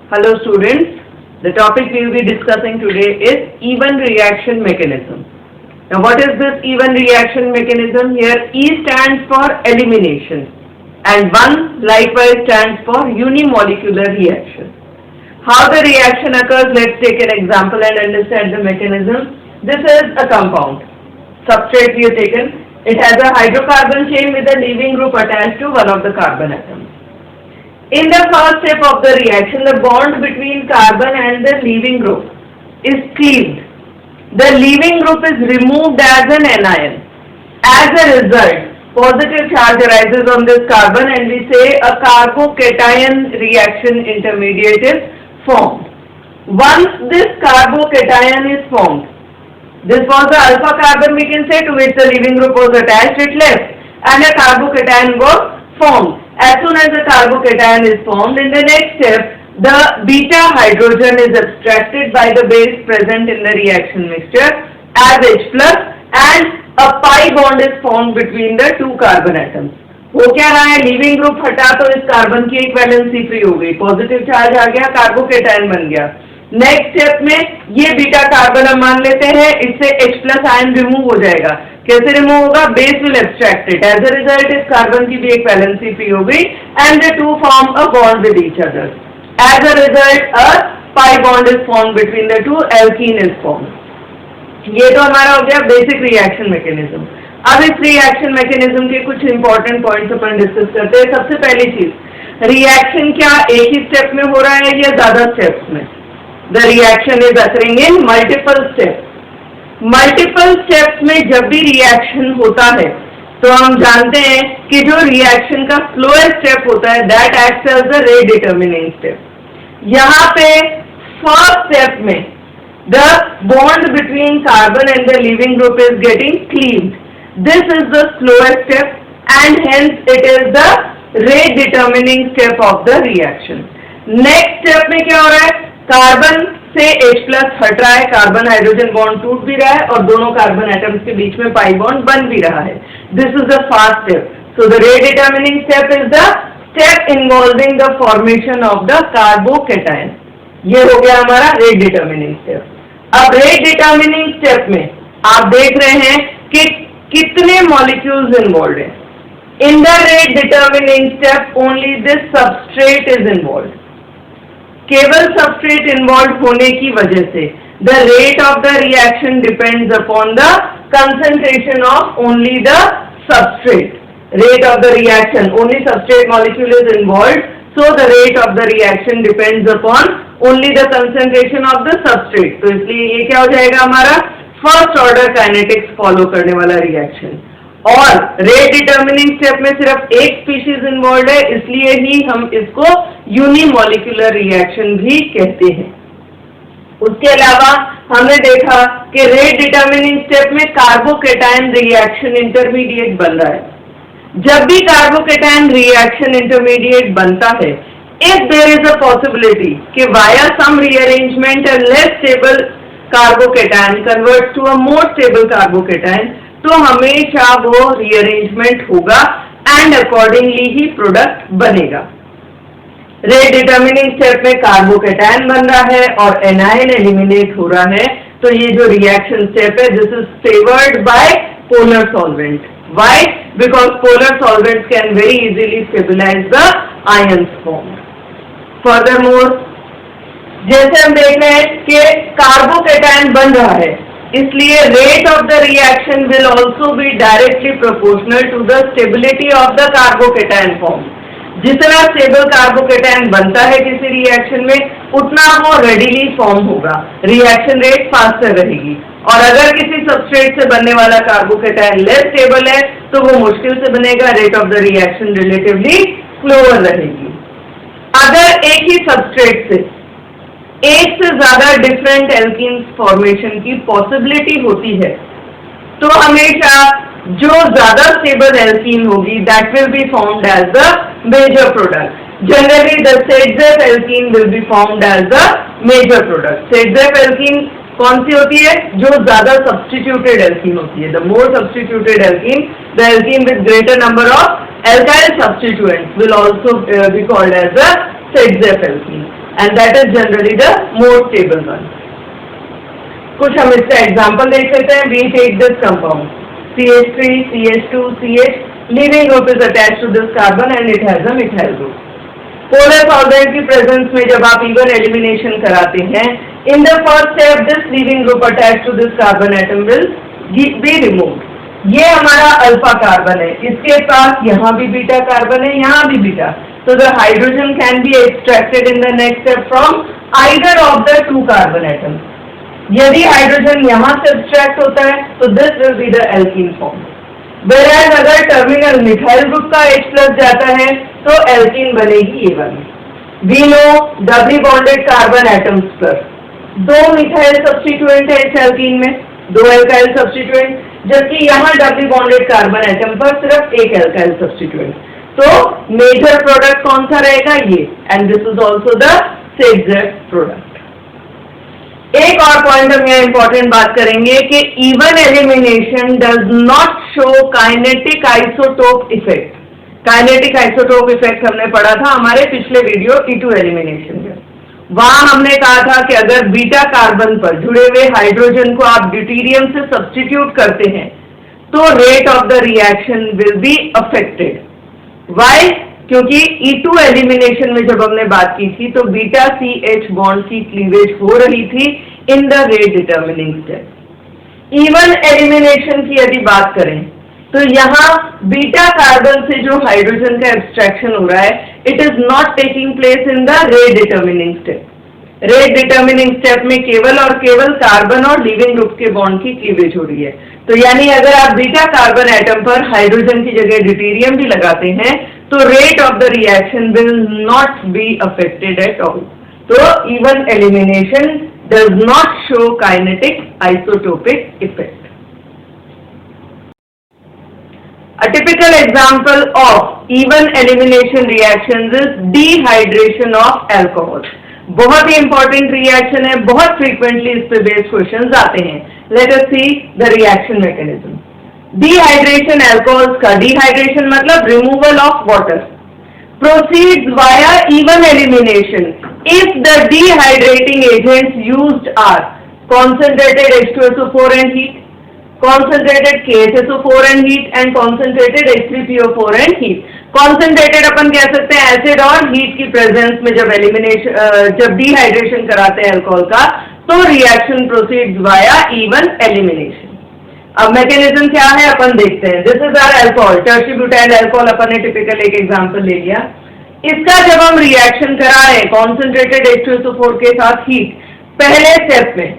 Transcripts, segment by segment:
Hello students, the topic we will be discussing today is even reaction mechanism. Now what is this even reaction mechanism? Here E stands for elimination and 1 likewise stands for unimolecular reaction. How the reaction occurs, let's take an example and understand the mechanism. This is a compound, substrate we have taken. It has a hydrocarbon chain with a leaving group attached to one of the carbon atoms. In the first step of the reaction, the bond between carbon and the leaving group is cleaved. The leaving group is removed as an anion. As a result, positive charge arises on this carbon and we say a carbocation reaction intermediate is formed. Once this carbocation is formed, this was the alpha carbon we can say to which the leaving group was attached, it left and a carbocation was formed. As soon as the carbocation is formed, in the next step, the beta hydrogen is abstracted by the base present in the reaction mixture as H plus and a pi bond is formed between the two carbon atoms. हो क्या रहा है, leaving group हटा तो इस carbon की एक valency free हो गई, पॉजिटिव चार्ज आ गया, कार्बोकेटायन बन गया. नेक्स्ट स्टेप में ये बीटा कार्बन हम मान लेते हैं, इससे H प्लस आयन रिमूव हो जाएगा. कैसे रिमूव होगा? Base will extracted. As a result इस कार्बन की भी एक वैलेंसी फ्री हो गई and the two form a bond with each other. As a result a pi bond is form between the two, alkene is form. ये तो हमारा हो गया बेसिक रिएक्शन मैकेनिज्म. अब इस रिएक्शन मैकेनिज्म के कुछ इंपॉर्टेंट पॉइंट्स अपन डिस्कस करते हैं. सबसे पहली चीज, रिएक्शन क्या एक ही स्टेप में हो रहा है या ज्यादा स्टेप्स में? The reaction is occurring in multiple steps. Multiple steps में जब भी रिएक्शन होता है तो हम जानते हैं कि जो रिएक्शन का स्लोएस्ट स्टेप होता है that acts as the rate determining step. यहाँ पे फर्स्ट स्टेप में the bond between carbon and the leaving group is getting cleaved. This is the slowest step and hence it is the rate determining step of the reaction. Next step में क्या हो रहा है? Carbon से H plus हट रहा है, carbon hydrogen bond टूट भी रहा है और दोनों कार्बन एटम्स के बीच में पाई बॉन्ड बन भी रहा है. This is the first step. So the rate determining step is the step involving the formation of the carbocation. ये हो गया हमारा रेट डिटर्मिनिंग स्टेप. अब रेट डिटर्मिनिंग स्टेप में आप देख रहे हैं कि कितने मॉलिक्यूल्स इन्वॉल्व है. In the rate determining step only this substrate is involve. केवल सबस्ट्रेट इन्वॉल्व होने की वजह से the rate of the reaction depends upon the concentration of only the substrate. Rate of the reaction, only substrate molecule is involve, so the rate of the reaction depends upon only the concentration of the substrate. तो इसलिए ये क्या हो जाएगा हमारा first order kinetics follow करने वाला reaction. और रेट डिटर्मिनिंग स्टेप में सिर्फ एक स्पीशीज इन्वॉल्व है, इसलिए ही हम इसको यूनिमोलिकुलर रिएक्शन भी कहते हैं. उसके अलावा हमने देखा कि रेट डिटर्मिनिंग स्टेप में कार्बोकेटायन रिएक्शन इंटरमीडिएट बन रहा है. जब भी कार्बोकेटायन रिएक्शन इंटरमीडिएट बनता है, if there is a possibility कि via some rearrangement a less stable carbocation converts to a more stable carbocation, तो हमेशा वो रीअरेंजमेंट होगा एंड अकॉर्डिंगली ही प्रोडक्ट बनेगा. रेट डिटर्मिनिंग स्टेप में कार्बोकेटायन बन रहा है और एनायन एलिमिनेट हो रहा है, तो ये जो रिएक्शन स्टेप है this is favoured by polar solvent. Why? Because polar solvents can very easily stabilise the ions form. Furthermore जैसे हम देख रहे हैं कि कार्बोकेटायन बन रहा है, इसलिए rate of the reaction will also be directly proportional to the stability of the carbocation form. जितना स्टेबल कार्बोकेटायन बनता है किसी रिएक्शन में, उतना वो रेडिली फॉर्म होगा, रिएक्शन रेट फास्टर रहेगी. और अगर किसी सबस्ट्रेट से बनने वाला कार्बोकेटायन लेस स्टेबल है तो वो मुश्किल से बनेगा, rate of the reaction relatively slower रहेगी. अगर एक ही सबस्ट्रेट से एक से ज्यादा डिफरेंट एल्कीन्स फॉर्मेशन की पॉसिबिलिटी होती है तो हमेशा जो ज्यादा स्टेबल एल्कीन होगी that will be formed as the major product. Generally the Saytzeff alkene will be formed as the major product. Saytzeff alkene कौन सी होती है? जो ज्यादा सब्स्टिट्यूटेड एल्कीन होती है. The more substituted alkene, the alkene with greater number of alkyl substituents will also be called as a Sedgwick alkene. and that is generally the more stable one. कुछ हम इसका एग्जाम्पल देख लेते हैं. We take this compound CH3, CH2, CH. Leaving group is attached to this carbon and it has a methyl group. Polar solvent की presence में जब आप even elimination कराते हैं, in the first step this leaving group attached to this carbon atom will be removed. ये हमारा alpha carbon है, इसके पास यहाँ भी बीटा कार्बन है, यहाँ भी beta. So the hydrogen can be extracted in the next step from either of the two carbon atoms. यदि हाइड्रोजन यहाँ से एक्सट्रैक्ट होता है तो this will be the alkene form. Whereas अगर टर्मिनल मिथाइल ग्रुप का H+ जाता है तो एल्कीन बनेगी ये वाली. We know doubly bonded carbon atoms पर दो मिथाइल सब्स्टिट्यूएंट है इस एल्कीन में, दो एल्काइल सब्स्टिट्यूएंट, जबकि यहाँ डबली बॉन्डेड कार्बन एटम पर सिर्फ एक एल्काइल सब्स्टिट्यूएंट. तो मेजर प्रोडक्ट कौन सा रहेगा ये, and this is also the Saytzeff product. एक और पॉइंट हम यहाँ इंपॉर्टेंट बात करेंगे कि E one elimination does not show kinetic isotope effect. Kinetic isotope effect हमने पढ़ा था हमारे पिछले वीडियो E2 एलिमिनेशन में. वहां हमने कहा था कि अगर बीटा कार्बन पर जुड़े हुए हाइड्रोजन को आप ड्यूटेरियम से सब्स्टिट्यूट करते हैं तो rate of the reaction will be affected. Why? क्योंकि E2 एलिमिनेशन में जब हमने बात की थी तो बीटा CH बॉन्ड की क्लीवेज हो रही थी इन the rate determining step. Even elimination की यदि बात करें तो यहाँ बीटा कार्बन से जो हाइड्रोजन का एक्सट्रैक्शन हो रहा है it is not taking place in the rate determining step. Rate determining step में केवल और केवल कार्बन और लीविंग ग्रुप के बॉन्ड की क्लीवेज हो रही है. तो यानी अगर आप बीटा कार्बन एटम पर हाइड्रोजन की जगह ड्यूटेरियम भी लगाते हैं तो rate of the reaction will not be affected at all. तो E one elimination does not show kinetic isotopic effect. A typical example of even elimination reactions is dehydration of alcohol. बहुत ही important reaction है, बहुत frequently इस पे based questions आते हैं. Let us see the reaction mechanism. Dehydration alcohols का, dehydration मतलब removal of water, proceeds via even elimination if the dehydrating agents used are concentrated H2SO4 and heat, concentrated KHSO4 and heat and concentrated H3PO4 and heat. Concentrated अपन कह सकते हैं acid और heat की presence में जब elimination जब dehydration कराते हैं अल्कोहल का तो reaction proceeds via E one elimination. अब मैकेनिज्म क्या है अपन देखते हैं. This is our alcohol, tertiary butyl alcohol. अपन ने टिपिकल एक एग्जांपल ले लिया. इसका जब हम रिएक्शन करा रहे हैं कॉन्सेंट्रेटेड H2SO4 के साथ हीट, पहले स्टेप में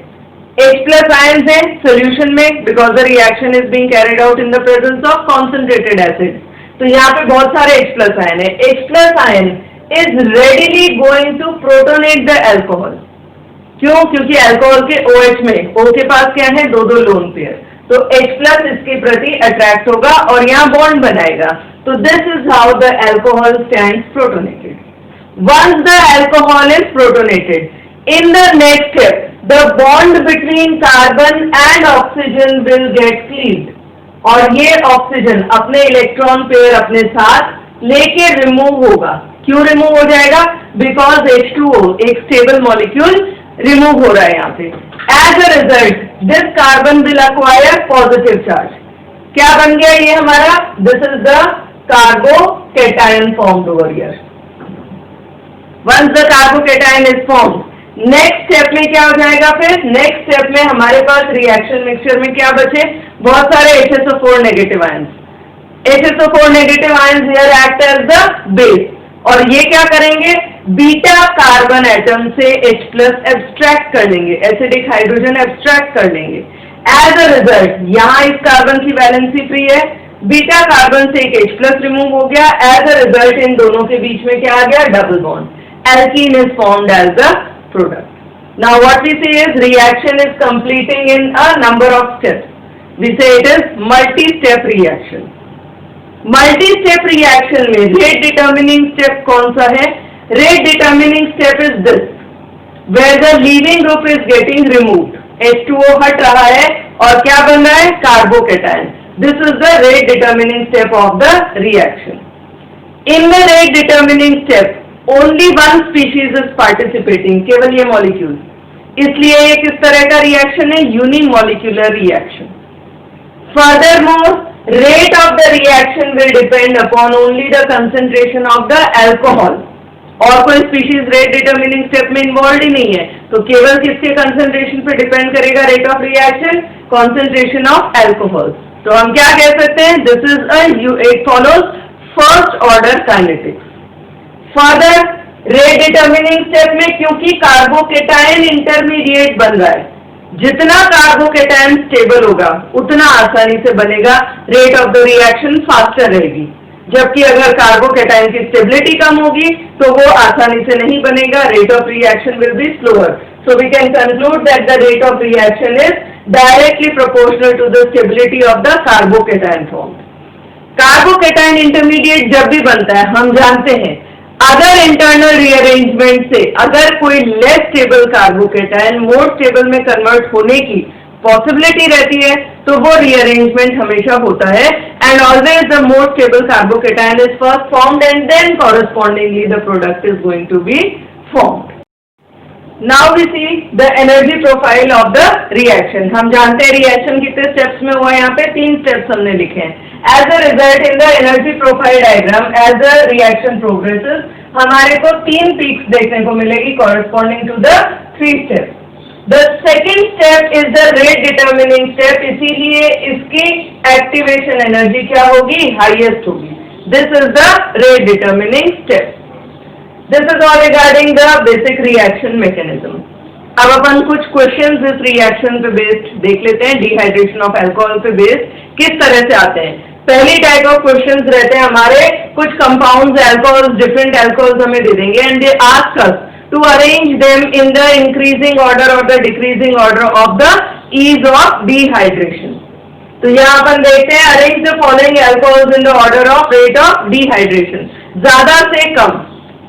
H+ आयंस है सोल्यूशन में because the reaction is being carried out in the presence of concentrated acid. तो यहाँ पे बहुत सारे H+ आयन है. H+ ion is readily going to protonate the alcohol. क्यों? क्योंकि अल्कोहल के OH में O के पास क्या है, दो लोन पेयर, तो H+ इसके प्रति अट्रैक्ट होगा और यहाँ बॉन्ड बनाएगा. तो this is how the alcohol stands protonated. Once the alcohol is protonated, in the next step the bond between carbon and oxygen will get cleaved. और ये ऑक्सीजन अपने इलेक्ट्रॉन पेयर अपने साथ लेके रिमूव होगा. क्यों रिमूव हो जाएगा? बिकॉज H2O एक स्टेबल मॉलिक्यूल रिमूव हो रहा है यहाँ पे. As a result this carbon will acquire positive charge. क्या बन गया ये हमारा? This is the carbocation formed over here. Once the carbocation is formed, next step में क्या हो जाएगा? फिर नेक्स्ट स्टेप में हमारे पास रिएक्शन मिक्सचर में क्या बचे? बहुत सारे HSO4 negative ions. HSO4 negative ions here act as the base. और ये क्या करेंगे? बीटा कार्बन एटम से H+ एब्स्ट्रैक्ट कर लेंगे, एसिडिक हाइड्रोजन एब्स्ट्रैक्ट कर लेंगे. एज अ रिजल्ट यहाँ इस कार्बन की वैलेंसी फ्री है, बीटा कार्बन से एक H+ रिमूव हो गया. एज अ रिजल्ट इन दोनों के बीच में क्या आ गया? Double bond. Alkene is formed as the product. Now what we say is reaction is completing in a number of steps. We say it is multi-step reaction. Multi-step reaction में rate determining step कौन सा है? Rate determining step is this, where the leaving group is getting removed. H2O हट रहा है और क्या बन रहा है? Carbocation. This is the rate determining step of the reaction. In the rate determining step, only one species is participating, केवल ये मॉलिक्यूल, इसलिए ये किस तरह का रिएक्शन है, unimolecular reaction. Furthermore, rate of the reaction will depend upon only the concentration of the alcohol। और कोई स्पीशीज रेट डिटर्मिनिंग स्टेप में इन्वॉल्व ही नहीं है, तो केवल किसके कंसंट्रेशन पे डिपेंड करेगा rate of reaction, concentration of alcohol. तो हम क्या कह सकते हैं, this is it follows first order kinetics. Further rate determining step में क्योंकि कार्बोकेटायन इंटरमीडिएट बन रहा है, जितना कार्बोकेटायन स्टेबल होगा उतना आसानी से बनेगा, rate of the reaction faster रहेगी। जबकि अगर कार्बोकेटायन की स्टेबिलिटी कम होगी तो वो आसानी से नहीं बनेगा, rate of reaction will be slower. So we can conclude that the rate of reaction is directly proportional to the stability of the carbocation form. Carbocation intermediate जब भी बनता है, हम जानते हैं अदर इंटरनल रीअरेंजमेंट से अगर कोई less stable carbocation more stable में कन्वर्ट होने की पॉसिबिलिटी रहती है, तो वो रीअरेंजमेंट हमेशा होता है, and always the more stable carbocation is first formed and then correspondingly the product is going to be formed. Now we see the energy profile of the reaction. हम जानते हैं रिएक्शन कितने स्टेप्स में हुआ है, यहाँ पे 3 स्टेप्स हमने लिखे हैं। As a result in the energy profile diagram, as the reaction progresses, हमारे को 3 पीक्स देखने को मिलेगी corresponding to the 3 steps. The second step is the rate determining step, इसीलिए इसकी एक्टिवेशन एनर्जी क्या होगी, हाईएस्ट होगी। This is the rate determining step. This is all regarding the basic reaction mechanism. अब अपन कुछ क्वेश्चंस इस रिएक्शन पे बेस्ड देख लेते हैं, डिहाइड्रेशन ऑफ अल्कोहल पे बेस्ड किस तरह से आते हैं। पहली टाइप ऑफ क्वेश्चंस रहते हैं हमारे, कुछ कंपाउंड्स अल्कोहल्स, डिफरेंट अल्कोहल्स हमें दे देंगे and they ask us to arrange them in the increasing order or the decreasing order of the ease of dehydration। तो यहाँ अपन देखते हैं, arrange the following alcohols in the order of rate of dehydration, ज्यादा से कम,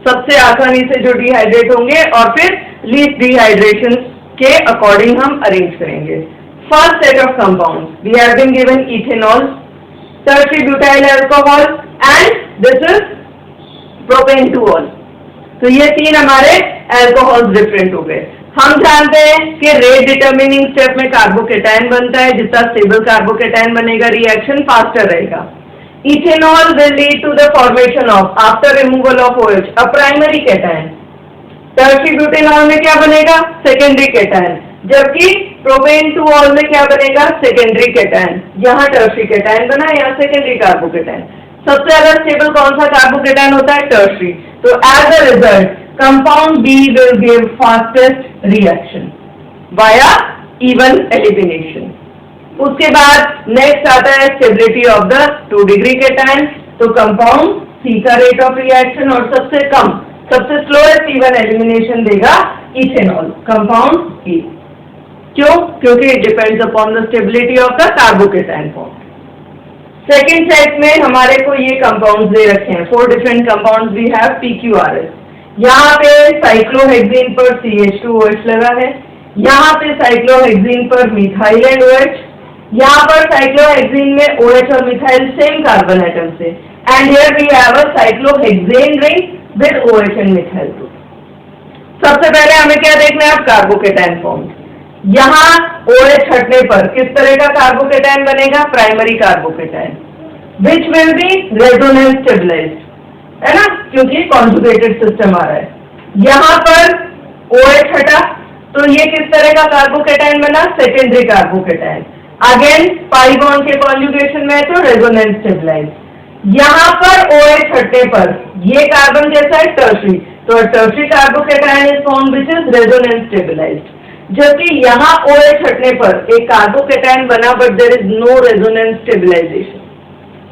सबसे आसानी से जो डिहाइड्रेट होंगे और फिर लीस्ट डिहाइड्रेशन के अकॉर्डिंग हम अरेंज करेंगे। First set of compounds we have been given ethanol, tertiary butyl alcohol and this is propanol. तो ये 3 हमारे अल्कोहल्स डिफरेंट हो गए। हम जानते हैं कि रेट डिटर्मिनिंग स्टेप में कार्बोकेटायन बनता है, जितना स्टेबल कार्बोकेटायन बनेगा रिएक्शन फास्टर रहेगा। Ethanol will lead to the formation of, after removal of OH, a primary cation. Tertiary butanol में क्या बनेगा, सेकेंडरी कैटायन, जबकि प्रोपेनटोल में क्या बनेगा, सेकेंडरी कैटायन। यहाँ टर्शियरी कैटायन बना, यहाँ सेकेंडरी कार्बोकेटायन। सबसे ज्यादा स्टेबल कौन सा कार्बोकेटायन होता है, टर्शियरी। तो as a result compound B will give fastest reaction via even elimination। उसके बाद नेक्स्ट आता है stability of the 2 degree cation. तो कंपाउंड C का रेट ऑफ रिएक्शन और सबसे कम, सबसे स्लोएस्ट इवन एलिमिनेशन देगा इथेनॉल, कंपाउंड E। क्यों, क्योंकि it depends upon the stability of the carbocation form. Second set में हमारे को ये कंपाउंड्स दे रखे हैं, 4 different compounds we have PQRS। यहाँ पे साइक्लोहेक्सीन पर CH2OH लगा है, यहाँ पे साइक्लोहेक्सीन पर मिथाइल एंड OH, यहाँ पर साइक्लोहेक्सीन में OH और मिथाइल सेम कार्बन एटम से, and here we have a cyclohexane ring with OH and methyl group. सबसे पहले हमें क्या देखना है, अब कार्बोकेटायन फॉर्म। यहाँ OH हटने पर किस तरह का कार्बोकेटायन बनेगा, primary carbocation, which will be resonance stabilised, है ना, क्योंकि कॉन्जुगेटेड सिस्टम आ रहा है। यहाँ पर OH हटा तो ये किस तरह का कार्बोकेटायन बना, secondary carbocation. Again pi bond के कॉन्जुगेशन में तो रेजोनेंस स्टेबलाइज्ड। यहाँ पर OH हटने पर ये कार्बन कैसा है, टर्शियरी, तो tertiary carbocation is formed which is resonance stabilised. जबकि यहाँ OH हटने पर एक कार्बोकेटायन बना but there is no resonance stabilisation,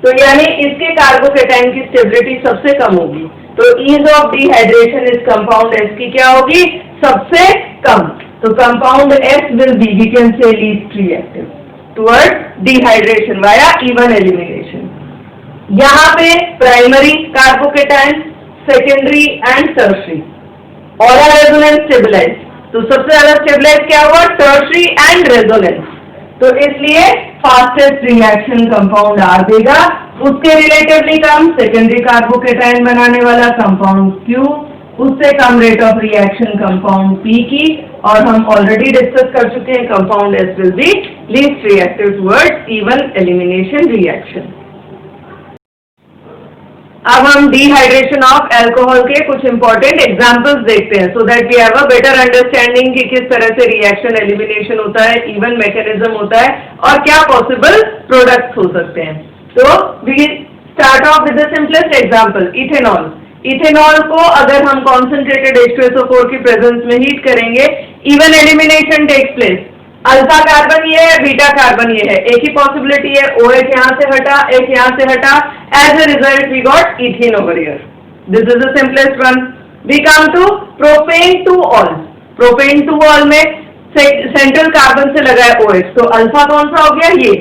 तो यानी इसके कार्बोकेटायन की स्टेबिलिटी सबसे कम होगी। तो ईज ऑफ डिहाइड्रेशन इस कंपाउंड S की क्या होगी, सबसे कम। तो compound S will be, we can say least reactive towards dehydration via E one elimination. यहाँ पे primary carbocation, secondary and tertiary, all are resonance stabilised. तो सबसे ज्यादा स्टेबलाइज क्या हुआ, टर्शियरी एंड रेजोनेंस। तो इसलिए फास्टेस्ट रिएक्शन कंपाउंड R देगा। उसके रिलेटिवली कम सेकेंडरी कार्बोकेटायन बनाने वाला कंपाउंड Q उससे कम rate of reaction compound P की, और हम ऑलरेडी डिस्कस कर चुके हैं compound S will be least reactive towards E one elimination reaction. अब हम डिहाइड्रेशन ऑफ अल्कोहल के कुछ इंपॉर्टेंट एग्जांपल्स देखते हैं, so that we have a better understanding कि किस तरह से रिएक्शन एलिमिनेशन होता है, इवन मैकेनिज्म होता है, और क्या पॉसिबल प्रोडक्ट्स हो सकते हैं। तो we start off with the simplest example, ethanol. Ethanol को अगर हम कॉन्सेंट्रेटेड H2SO4 की प्रेजेंस में हीट करेंगे, E one elimination takes place. Alpha carbon ये है, बीटा कार्बन ये है, एक ही पॉसिबिलिटी है, OH यहाँ से हटा, एक यहाँ से हटा, as a result we got ethene over here. This is the simplest one. We come to propan two ol. Propan two ol में सेंट्रल कार्बन से लगा है OH, तो अल्फा कौन सा हो गया, ये,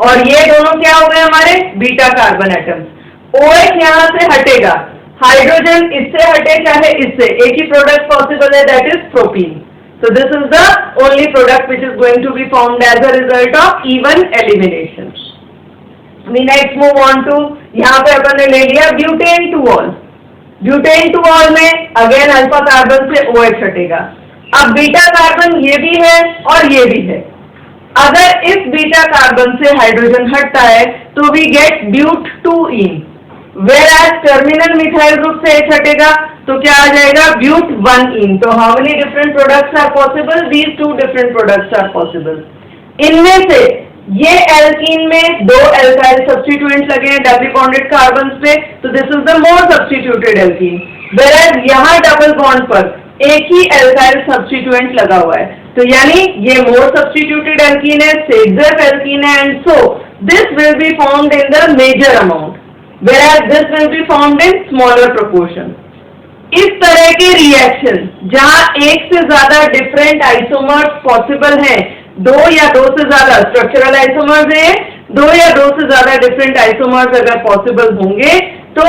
और ये दोनों क्या हो गए हमारे, बीटा कार्बन एटम्स। OH यहाँ से हटेगा, हाइड्रोजन इससे हटे चाहे इससे, एक ही प्रोडक्ट पॉसिबल है, that is propene. So this is the only product which is going to be formed as a result of even elimination. We next move on to, यहाँ पे अपन ने ले लिया butane two all. Butane two ol में again alpha carbon से OH हटेगा। अब beta carbon ये भी है और ये भी है। अगर इस बीटा कार्बन से हाइड्रोजन हटता है तो we get but two ene, whereas terminal methyl group से H हटेगा तो क्या आ जाएगा, ब्यूट 1 इन। तो how many different products are possible, these 2 different products are possible. इनमें से ये एल्कीन में 2 एल्काइल सब्स्टिट्यूएंट्स लगे हैं डबल बॉन्डेड कार्बन्स पे, तो this is the more substituted alkene. Where यहाँ डबल बॉन्ड पर एक ही एल्काइल सब्स्टिट्यूएंट लगा हुआ है, तो यानी ये मोर सब्स्टिट्यूटेड एल्कीन है, सेक्सर एल्कीन है, and so this will be formed in the major amount, whereas this will be formed in smaller proportion. इस तरह के रिएक्शन जहां एक से ज्यादा डिफरेंट आइसोमर्स पॉसिबल हैं, 2 या 2 से ज्यादा स्ट्रक्चरल आइसोमर्स हैं, 2 या 2 से ज्यादा डिफरेंट आइसोमर्स अगर पॉसिबल होंगे, तो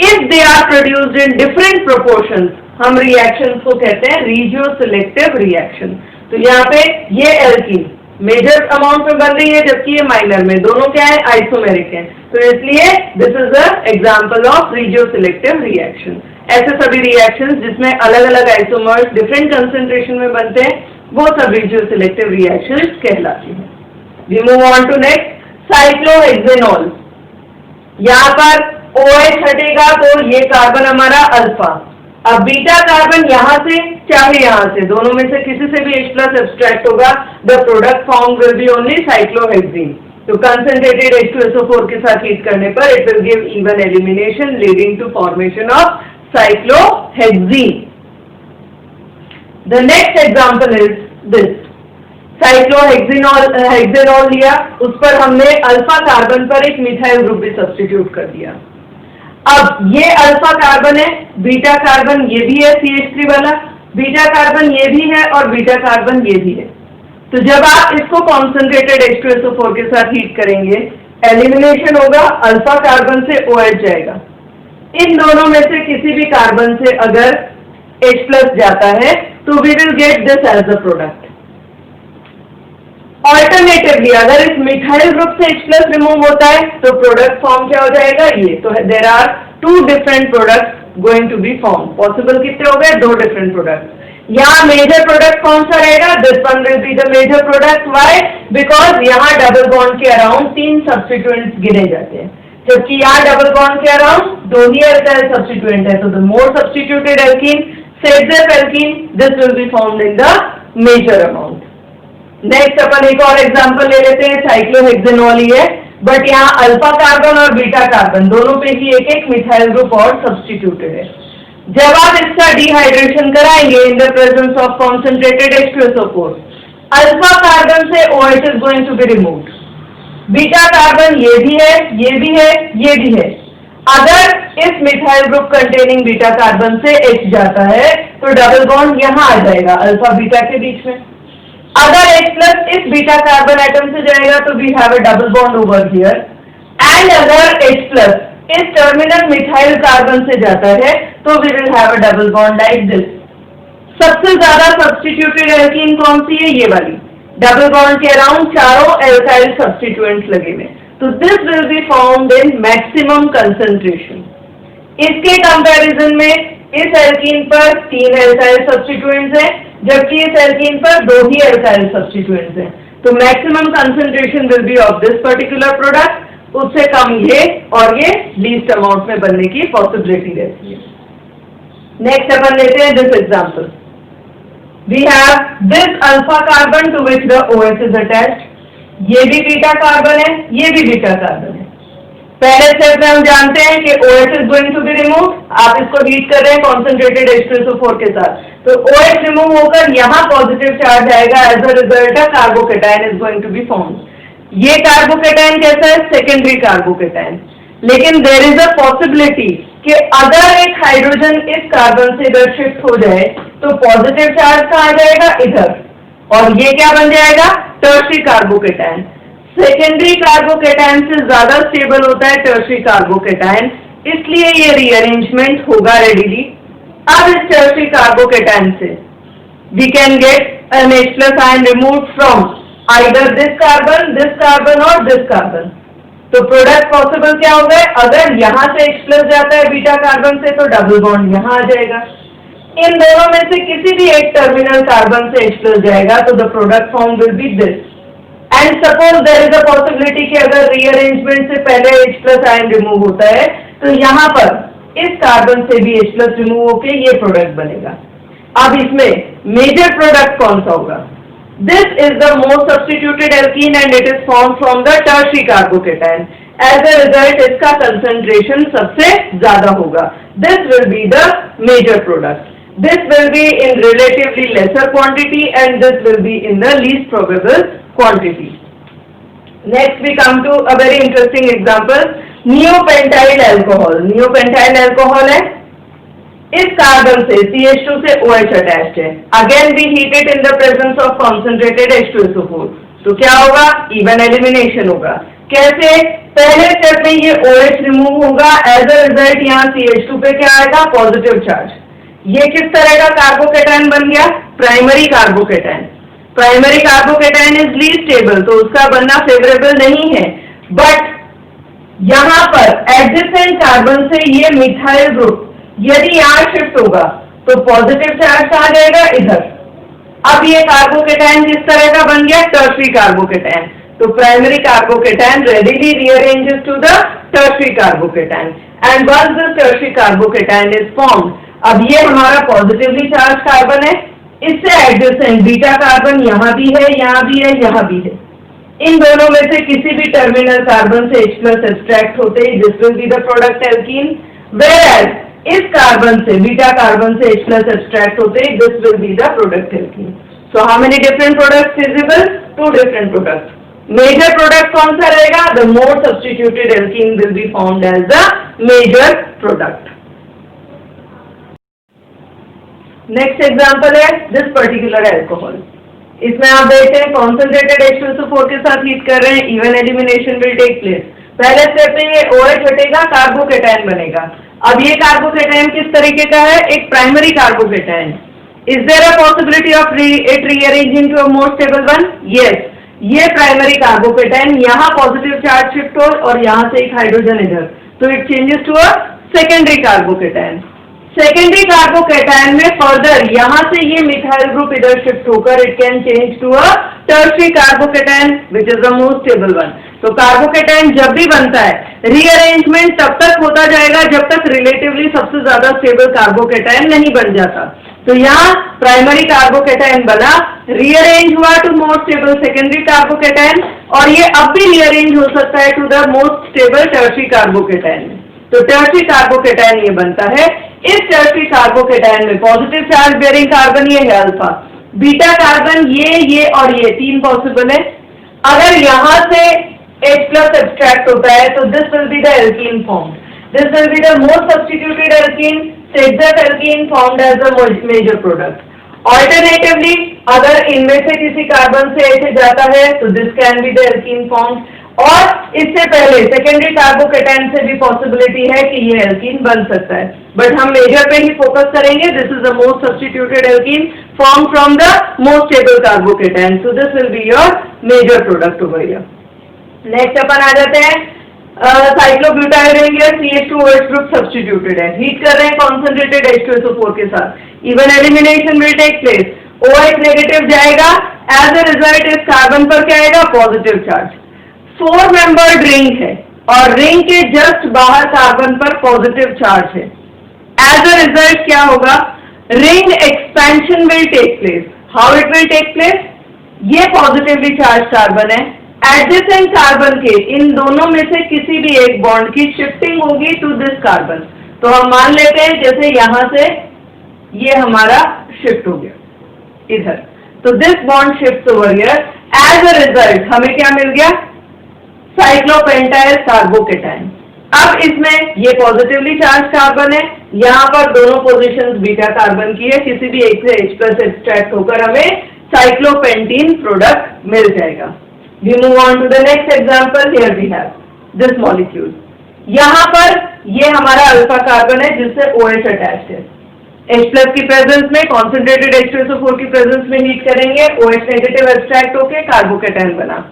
if they are produced in different proportions, हम रिएक्शंस को कहते हैं रीजियो सिलेक्टिव रिएक्शन। तो यहाँ पे ये एल्कीन मेजर अमाउंट में बन रही है, जबकि ये माइनर में, दोनों क्या है, आइसोमेरिक है, तो इसलिए this is a example of regioselective reaction. ऐसे सभी रिएक्शंस जिसमें अलग अलग आइसोमर्स डिफरेंट कंसेंट्रेशन में बनते हैं, वो सब रीजियो सिलेक्टिव रिएक्शंस कहलाती हैं। We move on to next, cyclohexanol. यहाँ पर OH हटेगा तो ये कार्बन हमारा अल्फा। अब बीटा कार्बन यहाँ से चाहे यहाँ से, दोनों में से किसी से भी H+ एब्स्ट्रैक्ट होगा, the product form will be only cyclohexene. तो कंसंट्रेटेड H2SO4 के साथ हीट करने पर it will give E one elimination leading to formation of cyclohexene. The next example is this, cyclohexanol लिया, उस पर हमने अल्फा कार्बन पर एक मिथाइल ग्रुप भी सब्स्टिट्यूट कर दिया। अब ये अल्फा कार्बन है, बीटा कार्बन ये भी है CH3 वाला, बीटा कार्बन ये भी है और बीटा कार्बन ये भी है। तो जब आप इसको कॉन्सेंट्रेटेड H2SO4 के साथ हीट करेंगे, एलिमिनेशन होगा, अल्फा कार्बन से OH जाएगा। इन दोनों में से किसी भी कार्बन से अगर H+ जाता है तो we will get this as a product. Alternatively अगर इस मिथाइल ग्रुप से H+ रिमूव होता है तो प्रोडक्ट फॉर्म क्या हो जाएगा, ये। तो there are 2 different products going to be form. Possible कितने हो गए, 2 डिफरेंट प्रोडक्ट्स। यहाँ मेजर प्रोडक्ट कौन सा रहेगा, this one will be the major product. Why, because यहाँ डबल बॉन्ड के अराउंड 3 सब्स्टिट्यूएंट्स गिने जाते हैं, जबकि यहाँ डबल बॉन्ड के अराउंड 2 ही एल्काइल सब्स्टिट्यूएंट है। तो the more substituted alkene, Saytzeff alkene, this will be formed in the major amount. Next अपन एक और एग्जांपल ले लेते हैं, साइक्लोहेक्सेनॉल ही है, बट यहाँ अल्फा कार्बन और बीटा कार्बन दोनों पे ही एक एक मिथाइल ग्रुप और सब्स्टिट्यूटेड है। जब आप इसका डिहाइड्रेशन कराएंगे in the presence of concentrated H2SO4, alpha carbon से OH is going to be removed, beta carbon ये भी है, ये भी है, ये भी है। अगर इस methyl group containing beta carbon से H जाता है तो डबल बॉन्ड यहाँ आ जाएगा अल्फा बीटा के बीच में। अगर H+ इस बीटा कार्बन एटम से जाएगा तो we have a double bond over here, and अगर H+ इस टर्मिनल मिथाइल कार्बन से जाता है तो we will have a double bond like this. सबसे ज्यादा सब्स्टिट्यूटेड एल्कीन कौन सी है, ये वाली। डबल बॉन्ड के अराउंड चारों एल्काइल सब्स्टिट्यूएंट्स लगे हुए, तो this will be formed in maximum concentration. इसके कंपैरिजन में इस एल्कीन पर 3 एल्काइल सब्स्टिट्यूएंट्स हैं, जबकि इस एल्कीन पर 2 ही एल्काइल सब्स्टिट्यूएंट्स हैं। तो maximum concentration will be of this particular product, उससे कम ये और ये लीस्ट अमाउंट में बनने की पॉसिबिलिटी रहती है। नेक्स्ट अपन लेते हैं this example. We have this alpha carbon to which the OH is attached. ये भी बीटा कार्बन है, ये भी बीटा कार्बन है। पहले स्टेप में हम जानते हैं कि OH is going to be remove. आप इसको हीट कर रहे हैं कॉन्सेंट्रेटेड H2SO4 के साथ, तो OH रिमूव होकर यहाँ पॉजिटिव चार्ज आएगा। As a result carbocation is going to be formed. ये कार्बोकेटायन कैसा है? Secondary carbocation. लेकिन देयर इज अ पॉसिबिलिटी कि अगर एक हाइड्रोजन इस कार्बन से इधर शिफ्ट हो जाए तो पॉजिटिव चार्ज कहाँ जाएगा? इधर, और ये क्या बन जाएगा? Tertiary carbocation. सेकेंडरी कार्बोकेटायन से ज्यादा स्टेबल होता है टर्शियरी कार्बोकेटायन, इसलिए ये रीअरेंजमेंट होगा रेडिली। अब इस टर्शियरी कार्बोकेटायन से we can get an H+ ion removed from either this carbon और दिस कार्बन। तो प्रोडक्ट पॉसिबल क्या हो गए? अगर यहाँ से H+ जाता है बीटा कार्बन से तो डबल बॉन्ड यहाँ आ जाएगा। इन दोनों में से किसी भी एक टर्मिनल कार्बन से H+ जाएगा तो the product form will be this. And suppose there is a possibility कि अगर रीअरेंजमेंट से पहले H+ आयन रिमूव होता है तो यहाँ पर इस कार्बन से भी H+ रिमूव होके ये प्रोडक्ट बनेगा। अब इसमें मेजर प्रोडक्ट कौन सा होगा? This is the most substituted alkene and it is formed from the tertiary carbocation. As a result, इसका concentration सबसे ज्यादा होगा. This will be the major product. This will be in relatively lesser quantity and this will be in the least probable quantity. Next we come to a very interesting example. Neopentyl alcohol. Neopentyl alcohol है, इस carbon से CH2 से OH attached है। Again we heat it in the presence of concentrated H2SO4, तो क्या होगा? Even elimination होगा। कैसे? पहले स्टेप में ये OH रिमूव होगा, एज अ रिजल्ट यहाँ CH2 पे क्या आएगा? Positive charge. ये किस तरह का कार्बोकेटायन बन गया? Primary carbocation. Primary carbocation is least stable, तो उसका बनना फेवरेबल नहीं है। बट यहाँ पर एडजेसेंट कार्बन से ये मिथाइल ग्रुप यदि यहाँ शिफ्ट होगा तो पॉजिटिव चार्ज कहाँ जाएगा? इधर। अब ये कार्बोकेटायन किस तरह का बन गया? Tertiary carbocation. तो primary carbocation readily rearranges to the tertiary carbocation and once the tertiary carbocation is formed, अब ये हमारा पॉजिटिवली चार्ज कार्बन है, इससे एडजेसेंट बीटा कार्बन यहाँ भी है, यहाँ भी है, यहाँ भी है। इन दोनों में से किसी भी टर्मिनल कार्बन से H+ एक्सट्रैक्ट होते ही this will be the product alkene, whereas इस कार्बन से बीटा कार्बन से H+ एक्सट्रैक्ट होते ही this will be the product alkene. So how many different products feasible? 2 different products. Major product कौन सा रहेगा? The more substituted alkene will be found as the major product. Next example है this particular alcohol. इसमें आप देखते हैं concentrated H2SO4 के साथ हीट कर रहे हैं, E one elimination will take place. पहले स्टेप में ये OH हटेगा, कार्बोकेटायन बनेगा। अब ये कार्बोकेटायन किस तरीके का है? एक primary carbocation. Is there a possibility of it rearranging to a more stable one? Yes. ये प्राइमरी कार्बोकेटायन यहाँ पॉजिटिव चार्ज शिफ्ट हो और यहाँ से एक हाइड्रोजन इधर, तो it changes to a secondary carbocation. Secondary carbocation में फर्दर यहाँ से ये मिथाइल ग्रुप इधर शिफ्ट होकर it can change to a tertiary carbocation which is the most stable one. तो कार्बोकेटायन जब भी बनता है रीअरेंजमेंट तब तक होता जाएगा जब तक रिलेटिवली सबसे ज्यादा स्टेबल कार्बोकेटायन नहीं बन जाता। तो यहाँ प्राइमरी कार्बोकेटायन बना, रीअरेंज हुआ to most stable secondary carbocation, और ये अब भी रीअरेंज हो सकता है to the most stable tertiary carbocation. तो टर्शियरी कार्बोकेटायन ये बनता है। इस टर्शियरी कार्बोकेटायन में पॉजिटिव चार्ज बेयरिंग कार्बन ये है अल्फा, बीटा कार्बन ये और ये 3 पॉसिबल है। अगर यहाँ से H+ एक्सट्रैक्ट होता है तो this will be the alkene form. This will be the most substituted alkene, Saytzeff alkene formed as the major product. Alternatively अगर इनमें से किसी कार्बन से H जाता है तो this can be the alkene form, और इससे पहले सेकेंडरी कार्बोकेटायन से भी पॉसिबिलिटी है कि ये एल्कीन बन सकता है, बट हम मेजर पे ही फोकस करेंगे। This is the most substituted alkene form from the most stable carbocation, so this will be your major product over here. Next अपन आ जाते हैं साइक्लोब्यूटाइल रिंग या CH2OH ग्रुप सब्स्टिट्यूटेड है, हीट कर रहे हैं कॉन्सेंट्रेटेड H2SO4 के साथ, E one elimination will take place, OH negative जाएगा, एज ए रिजल्ट इस कार्बन पर क्या आएगा, पॉजिटिव चार्ज। 4 मेंबर्ड रिंग है और रिंग के जस्ट बाहर कार्बन पर पॉजिटिव चार्ज है, एज ए रिजल्ट क्या होगा, ring expansion will take place. How it will take place, ये पॉजिटिवली चार्ज कार्बन है, एडजेसेंट कार्बन के इन दोनों में से किसी भी एक बॉन्ड की शिफ्टिंग होगी टू दिस कार्बन। तो हम मान लेते हैं जैसे यहां से ये हमारा शिफ्ट हो गया इधर, तो this bond shift over here, as a result हमें क्या मिल गया, साइक्लोपेंटाइल कार्बोकेटाइन। अब इसमें ये पॉजिटिवली चार्ज कार्बन है, यहाँ पर दोनों पोजीशंस बीटा कार्बन की है, किसी भी एक से H+ एक्सट्रैक्ट होकर हमें साइक्लोपेंटीन प्रोडक्ट मिल जाएगा। We move on to the next example. Here we have this molecule. यहाँ पर ये हमारा अल्फा कार्बन है जिससे OH अटैच्ड है, H+ की प्रेजेंस में कॉन्सेंट्रेटेड H2SO4 की प्रेजेंस में हीट करेंगे, OH नेगेटिव एक्सट्रैक्ट होके कार्बोकेटाइन बना।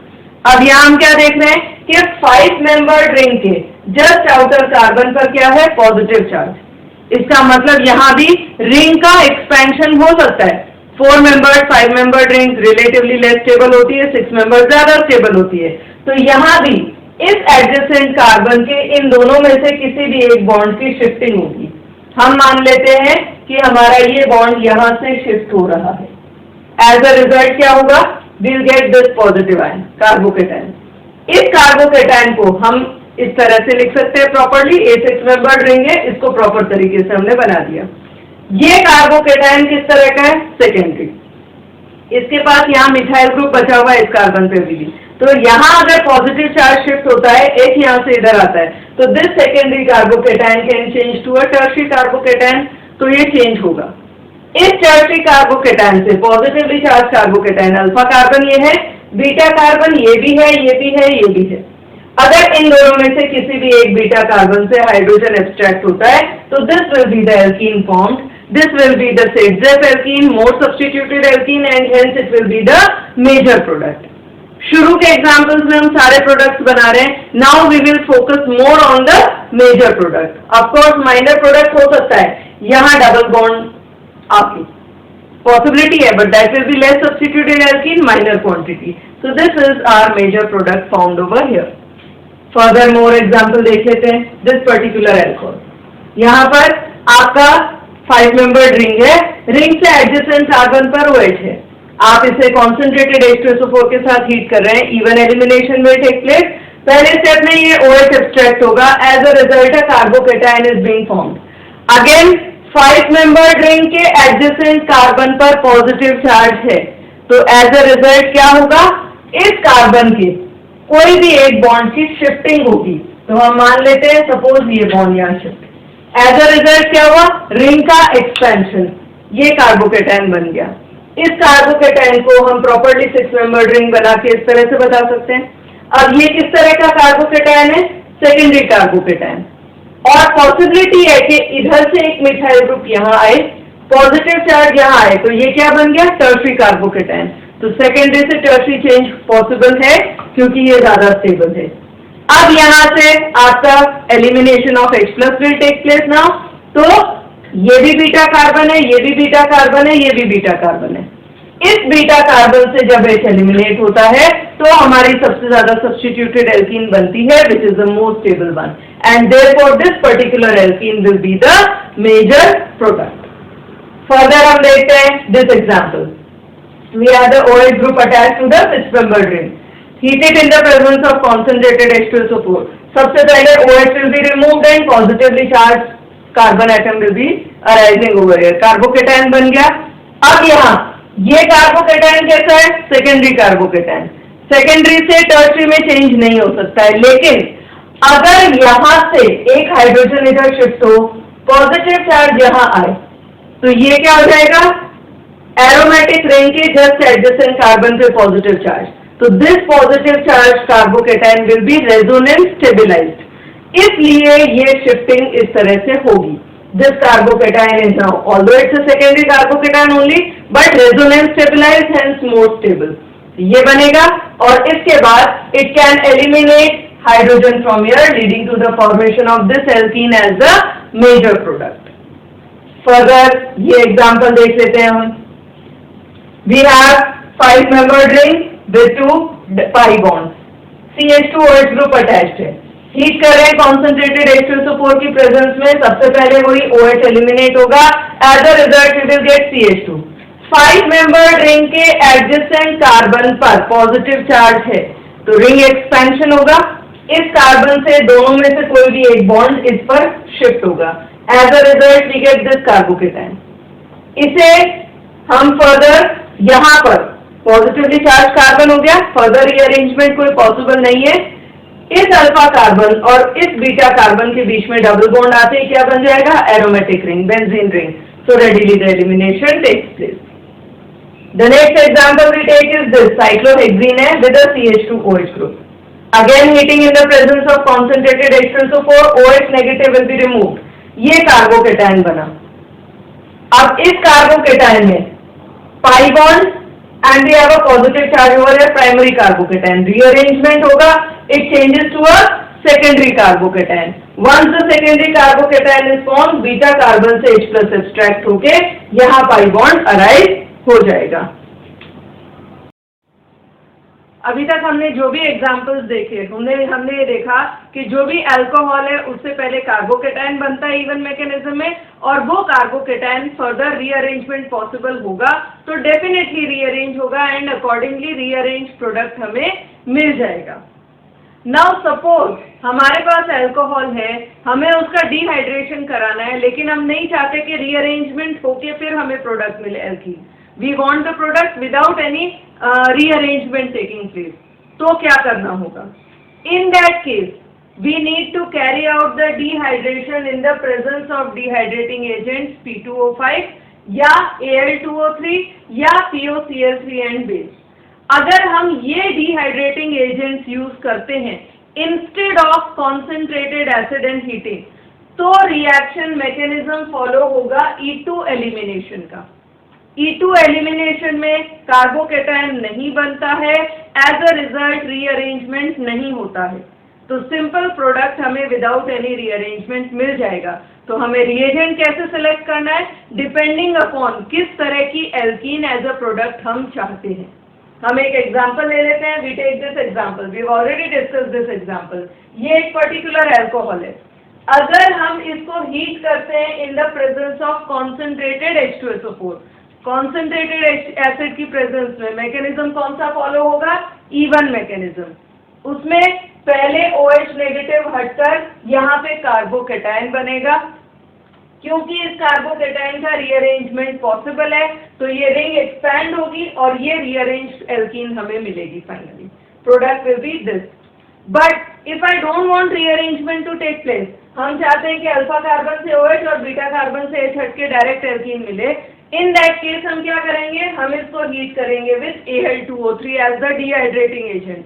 अब यहाँ हम क्या देख रहे हैं कि 5 मेंबर्ड रिंग के जस्ट आउटर कार्बन पर क्या है, पॉजिटिव चार्ज। इसका मतलब यहाँ भी रिंग का एक्सपेंशन हो सकता है। 4 membered 5 membered ring relatively less stable होती है, 6 मेंबर्ड ज्यादा स्टेबल होती है। तो यहाँ भी इस एडजेसेंट कार्बन के इन दोनों में से किसी भी एक बॉन्ड की शिफ्टिंग होगी। हम मान लेते हैं कि हमारा ये बॉन्ड यहाँ से शिफ्ट हो रहा है, एज अ रिजल्ट क्या होगा, we'll get this positive ion carbocation. इस कार्बोकेटाइन को हम इस तरह से लिख सकते हैं प्रॉपर्ली, A6 मेंबर्ड रिंग है, इसको प्रॉपर तरीके से हमने बना दिया। ये कार्बोकेटाइन किस तरह का है, सेकेंडरी, इसके पास यहाँ मिथाइल ग्रुप बचा हुआ है इस कार्बन पे भी, तो यहाँ अगर पॉजिटिव चार्ज शिफ्ट होता है, एक यहाँ से इधर आता है, तो this secondary carbocation can change to a tertiary carbocation, तो ये चेंज होगा। इस टर्शियरी कार्बोकेटाइन से positively charge carbocation alpha carbon ये है, बीटा कार्बन ये भी है, ये भी है, ये भी है। अगर इन दोनों में से किसी भी एक बीटा कार्बन से हाइड्रोजन एक्सट्रैक्ट होता है, तो this will be the alkene formed, this will be the Saytzeff alkene, more substituted alkene, and hence it will be the major product. शुरू के एग्जांपल्स में हम सारे प्रोडक्ट्स बना रहे हैं, now we will focus more on the major product. Of course minor product हो सकता है, यहाँ डबल बॉन्ड आपकी पॉसिबिलिटी है, but that will be less substituted alkene, minor quantity. So this is our major product found over here. Further more example देख लेते हैं। This particular alcohol, यहाँ पर आपका 5 मेंबर्ड रिंग है, रिंग से एडजेसेंट कार्बन पर OH है, आप इसे कॉन्सेंट्रेटेड H2SO4 के साथ हीट कर रहे हैं, E one elimination will take place. पहले स्टेप में ये OH एक्सट्रैक्ट होगा, as a result a carbocation is being formed. Again 5 membered ring के एडजेसेंट कार्बन पर पॉजिटिव चार्ज है, तो एज अ रिजल्ट क्या होगा, इस कार्बन के कोई भी एक बॉन्ड की शिफ्टिंग होगी। तो हम मान लेते हैं सपोज ये बॉन्ड यहाँ शिफ्ट, एज अ रिजल्ट क्या हुआ, रिंग का एक्सपेंशन, ये कार्बोकेटाइन बन गया। इस कार्बोकेटाइन को हम प्रॉपर्ली 6 मेंबर्ड रिंग बना के इस तरह से बता सकते हैं। अब ये किस तरह का कार्बोकेटाइन है, सेकेंडरी कार्बोकेटाइन, और पॉसिबिलिटी है कि इधर से एक मिथाइल ग्रुप यहाँ आए, पॉजिटिव चार्ज यहाँ आए, तो ये क्या बन गया, टर्शियरी कार्बोकेटाइन। तो सेकेंडरी से टर्शियरी चेंज पॉसिबल है क्योंकि ये ज्यादा स्टेबल है। अब यहाँ से आपका elimination of H+ will take place now, तो ये भी बीटा कार्बन है, ये भी बीटा कार्बन है, ये भी बीटा कार्बन है। इस बीटा कार्बन से जब H एलिमिनेट होता है तो हमारी सबसे ज्यादा सब्स्टिट्यूटेड एल्कीन बनती है, which is the most stable one, and therefore this particular alkene will be the major product. Further हम देखते हैं this example. We have the OH group attached to the 6 membered ring. Heated in the presence of concentrated H2SO4. सबसे पहले OH will be removed and positively charged carbon atom will be arising over here. Carbocation बन गया। अब यहाँ ये carbocation कैसा है, secondary carbocation, secondary से टर्शियरी में चेंज नहीं हो सकता है, लेकिन अगर यहाँ से एक हाइड्रोजन इधर शिफ्ट हो, पॉजिटिव चार्ज यहाँ आए, तो ये क्या हो जाएगा, एरोमेटिक रिंग के जस्ट एडजेसेंट कार्बन पे पॉजिटिव चार्ज, तो this positive charge carbocation will be resonance stabilized, इसलिए ये शिफ्टिंग इस तरह से होगी। This carbocation is now, although it's a secondary carbocation only, but resonance stabilized, hence more stable, ये बनेगा। और इसके बाद it can eliminate hydrogen from here, leading to the formation of this alkene as the major product. Further, ये example देख लेते हैं हम. We have 5-membered ring with 2 pi bonds. CH2OH group attached है. हीट कर रहे हैं concentrated H2SO4 की प्रेजेंस में. सबसे पहले वही OH एलिमिनेट होगा. As a result, we will get CH2. 5-membered ring के एडजेसेंट कार्बन पर पॉजिटिव चार्ज है, तो रिंग एक्सपेंशन होगा. इस कार्बन से दोनों में से कोई भी एक बॉन्ड इस पर शिफ्ट होगा. As a result we get this carbocation. इसे हम फर्दर यहाँ पर पॉजिटिवली चार्ज कार्बन हो गया. फर्दर रीअरेंजमेंट कोई पॉसिबल नहीं है. इस अल्फा कार्बन और इस बीटा कार्बन के बीच में डबल बॉन्ड आते ही क्या बन जाएगा? Aromatic ring, benzene ring. So readily the elimination takes place. The next example we take is this cyclohexene with a CH2OH group. Again heating in the presence of concentrated H2SO4, OH negative will be removed. ये carbocation बना. अब इस carbocation में pi bond and we have a positive charge over here, primary carbocation. Rearrangement होगा, it changes to a secondary carbocation. Once the secondary carbocation is formed, beta carbon से H plus extract होके यहाँ pi bond arise हो जाएगा. अभी तक हमने जो भी एग्जाम्पल्स देखे, हमने देखा कि जो भी अल्कोहल है उससे पहले कार्बोकेटाइन बनता है इवन मैकेनिज्म में, और वो कार्बोकेटाइन फर्दर रीअरेंजमेंट पॉसिबल होगा तो डेफिनेटली रीअरेंज होगा एंड अकॉर्डिंगली रीअरेंज प्रोडक्ट हमें मिल जाएगा. नाउ सपोज हमारे पास अल्कोहल है, हमें उसका डिहाइड्रेशन कराना है, लेकिन हम नहीं चाहते कि रीअरेंजमेंट होके फिर हमें प्रोडक्ट मिले alkene. We want the product without any rearrangement taking place. तो क्या करना होगा? In that case, we need to carry out the dehydration in the presence of dehydrating agents P2O5 या Al2O3 या POCl3 and base. अगर हम ये dehydrating agents use करते हैं instead of concentrated acid and heating, तो reaction mechanism follow होगा E2 elimination का. E2 एलिमिनेशन में कार्बोकेटाइन नहीं बनता है, एज अ रिजल्ट रीअरेंजमेंट नहीं होता है, तो सिंपल प्रोडक्ट हमें विदाउट एनी रीअरेंजमेंट मिल जाएगा. तो हमें रिएजेंट कैसे सिलेक्ट करना है? डिपेंडिंग अपॉन किस तरह की एल्कीन एज अ प्रोडक्ट हम चाहते हैं. हम एक एग्जांपल ले लेते हैं. We take this example, we have already discuss this example. ये एक पर्टिकुलर अल्कोहल है. अगर हम इसको हीट करते हैं in the presence of concentrated H2SO4, concentrated acid की प्रेजेंस में मैकेनिज्म कौन सा फॉलो होगा? E1 mechanism. उसमें पहले OH नेगेटिव हटकर यहाँ पे कार्बोकेटाइन बनेगा. क्योंकि इस कार्बोकेटाइन का रीअरेंजमेंट पॉसिबल है तो ये रिंग एक्सपैंड होगी और ये रीअरेंज्ड एल्कीन हमें मिलेगी. Finally product will be this. But if I don't want rearrangement to take place, हम चाहते हैं कि अल्फा कार्बन से OH और बीटा कार्बन से H हट के डायरेक्ट एल्कीन मिले. इन दैट केस हम क्या करेंगे? हम इसको हीट करेंगे with Al2O3 as the dehydrating agent.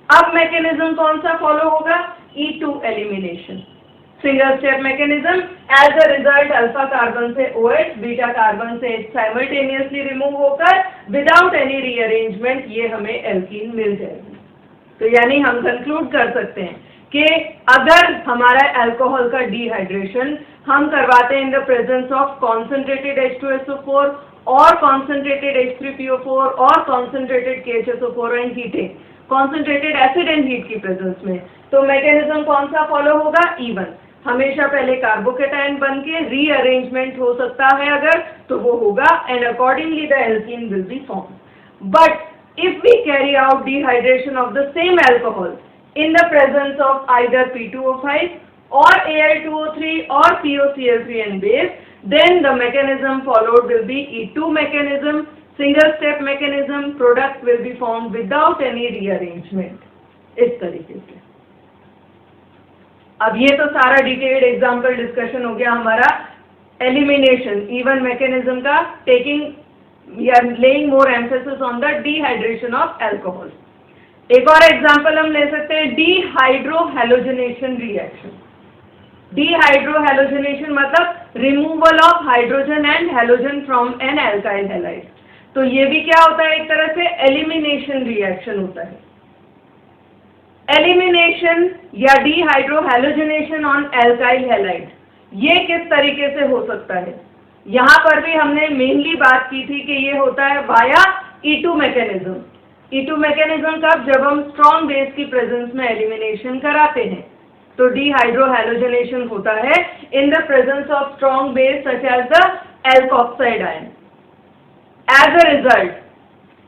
अब मैकेनिज्म कौन सा फॉलो होगा? E2 elimination, single step mechanism. As a result alpha carbon से OH, बीटा कार्बन से H साइमल्टेनियसली रिमूव होकर विदाउट एनी रीअरेंजमेंट ये हमें एल्कीन मिल जाएगी. तो यानी हम कंक्लूड कर सकते हैं कि अगर हमारा अल्कोहल का डिहाइड्रेशन हम करवाते हैं in the presence of concentrated H2SO4 और कॉन्सेंट्रेटेड H3PO4 और concentrated KHSO4 and heating, concentrated acid and heat की प्रेजेंस में, तो मैकेनिज्म कौन सा फॉलो होगा? E1. हमेशा पहले कार्बोकेटाइन बन के रीअरेंजमेंट हो सकता है अगर, तो वो होगा and accordingly the alkene will be form. But if we carry out dehydration of the same alcohol in the presence of either P2O5 or Al2O3 or POCl3 and base, then the mechanism followed will be E2 mechanism, single step mechanism. Product will be formed without any rearrangement. इस तरीके से. अब ये तो सारा detailed example discussion हो गया हमारा एलिमिनेशन E1 mechanism का, taking we are laying more emphasis on the dehydration of alcohol. एक और एग्जाम्पल हम ले सकते हैं डिहाइड्रोहेलोजनेशन रिएक्शन. डिहाइड्रोहेलोजनेशन मतलब removal of hydrogen and halogen from an alkyl halide. तो ये भी क्या होता है? एक तरह से एलिमिनेशन रिएक्शन होता है. एलिमिनेशन या डिहाइड्रोहैलोजिनेशन ऑन एल्काइल हैलाइड, ये किस तरीके से हो सकता है? यहाँ पर भी हमने मेनली बात की थी कि ये होता है via E2 mechanism. E2 mechanism कब? जब हम स्ट्रॉन्ग बेस की प्रेजेंस में एलिमिनेशन कराते हैं, तो डिहाइड्रोहैलोजिनेशन होता है in the presence of strong base such as the alkoxide ion. As a result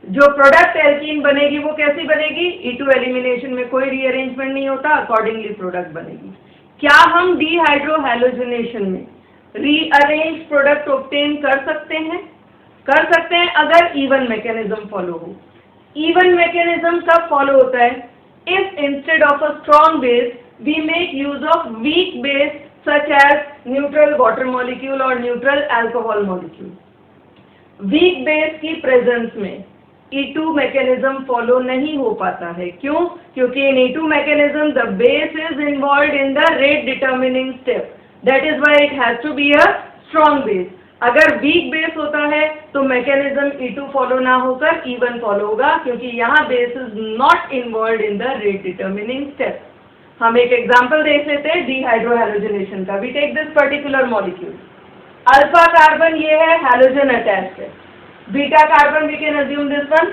जो प्रोडक्ट एल्कीन बनेगी वो कैसी बनेगी? E2 एलिमिनेशन में कोई रीअरेंजमेंट नहीं होता, अकॉर्डिंगली प्रोडक्ट बनेगी। क्या हम डिहाइड्रोहैलोजिनेशन में रीअरेंज प्रोडक्ट ऑब्टेन कर सकते हैं? कर सकते हैं अगर इवन मैकेनिज्म फॉलो हो। इवन मैकेनिज्म कब फॉलो होता है? If instead of a strong base we make use of weak base such as neutral water molecule और neutral alcohol molecule. Weak base की प्रेजेंस में E2 मैकेनिज्म फॉलो नहीं हो पाता है। क्यों? क्योंकि in E2 mechanism the base is involve in the rate determining step, that is why it has to be a strong base. अगर weak base होता है तो मैकेनिज्म E2 फॉलो ना होकर E1 फॉलो होगा, क्योंकि यहाँ base is not involve in the rate determining step. हम एक एग्जाम्पल देख लेते हैं डिहाइड्रोहैलोजिनेशन का। We take this particular molecule, alpha carbon ये है, हैलोजन अटैच्ड है। Beta carbon we can assume this one,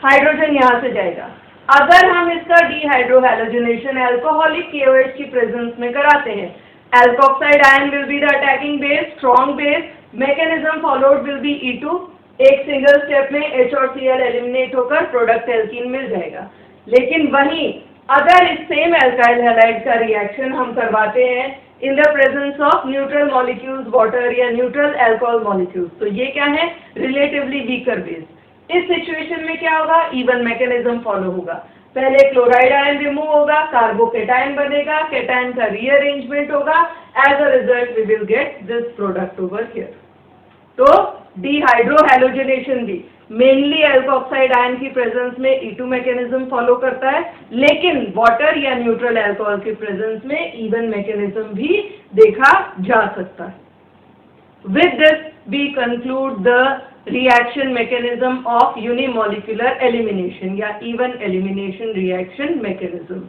hydrogen यहाँ से जाएगा। अगर हम इसका डिहाइड्रोहैलोजिनेशन अल्कोहलिक KOH की प्रेजेंस में कराते हैं, alkoxide ion will be the attacking base, strong base, mechanism followed will be E2। एक सिंगल स्टेप में H और Cl एलिमिनेट होकर प्रोडक्ट एल्कीन मिल जाएगा। लेकिन वहीं अगर इस सेम एल्काइल हैलाइड का रिएक्शन हम करवाते हैं in the presence of neutral molecules water या न्यूट्रल अल्कोहल मॉलिक्यूल्स, तो ये क्या है? Relatively weaker base. इस सिचुएशन में क्या होगा? इवन मैकेनिज्म फॉलो होगा। पहले क्लोराइड आयन रिमूव होगा, कार्बोकेटायन बनेगा, केटायन का रीअरेंजमेंट होगा, as a result we will get this product over here. तो डिहाइड्रोहैलोजिनेशन भी मेनली एल्कोक्साइड आयन की प्रेजेंस में E2 मैकेनिज्म फॉलो करता है, लेकिन वाटर या न्यूट्रल अल्कोहल की प्रेजेंस में इवन मैकेनिज्म भी देखा जा सकता है। With this we conclude the reaction mechanism of unimolecular elimination या इवन एलिमिनेशन रिएक्शन मैकेनिज्म।